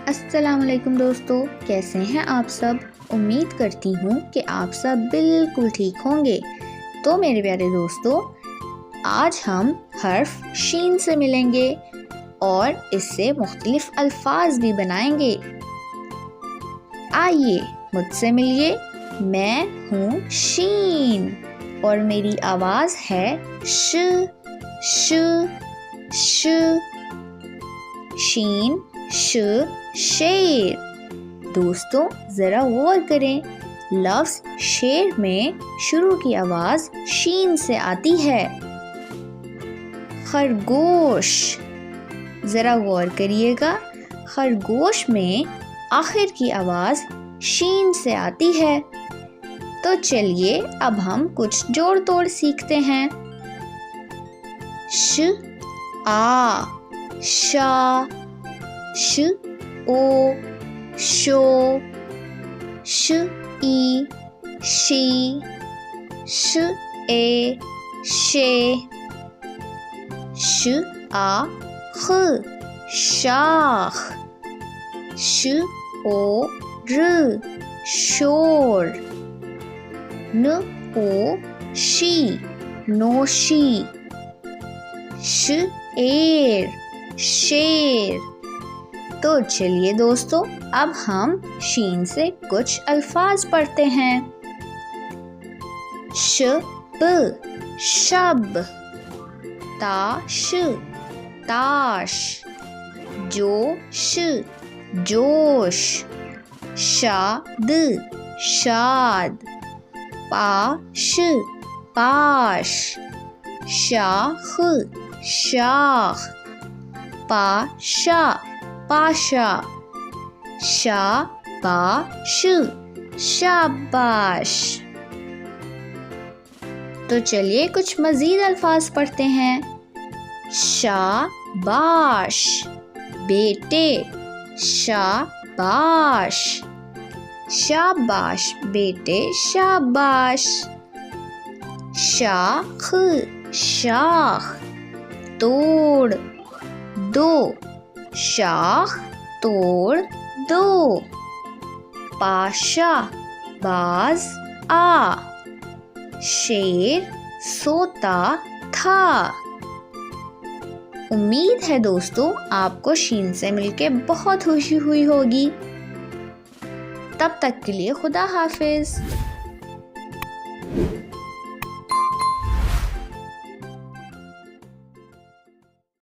अस्सलाम वालेकुम दोस्तों, कैसे हैं आप सब। उम्मीद करती हूँ कि आप सब बिल्कुल ठीक होंगे। तो मेरे प्यारे दोस्तों, आज हम हर्फ शीन से मिलेंगे और इससे मुख्तलिफ अल्फाज भी बनाएंगे। आइए मुझसे मिलिए। मैं हूँ शीन और मेरी आवाज़ है श श श। शीन श शेर। दोस्तों ज़रा गौर करें, लफ्ज़ शेर में शुरू की आवाज़ शीन से आती है। खरगोश, ज़रा गौर करिएगा, खरगोश में आखिर की आवाज़ शीन से आती है। तो चलिए अब हम कुछ जोड़ तोड़ सीखते हैं। श आ शा, श ओ शो, श ई शी, श ए शे, श आ ख शाख, श ओ र शोर, न ओ शी नोशी, श एर शेर। तो चलिए दोस्तों, अब हम शीन से कुछ अल्फाज पढ़ते हैं। शब शब, ताश ताश, जोश जोश, शाद शाद, पाश पाश, शाख शाख, पाशा पाशा, शाबाश शाबाश। तो चलिए कुछ मज़ीद अल्फाज पढ़ते हैं। शाबाश बेटे, शाबाश, शाबाश बेटे शाबाश। शाख शाख, तोड़ दो, शाख तोड़ दो। पाशा बाज आ, शेर सोता था। उम्मीद है दोस्तों आपको शीन से मिलके बहुत खुशी हुई होगी। तब तक के लिए खुदा हाफिज।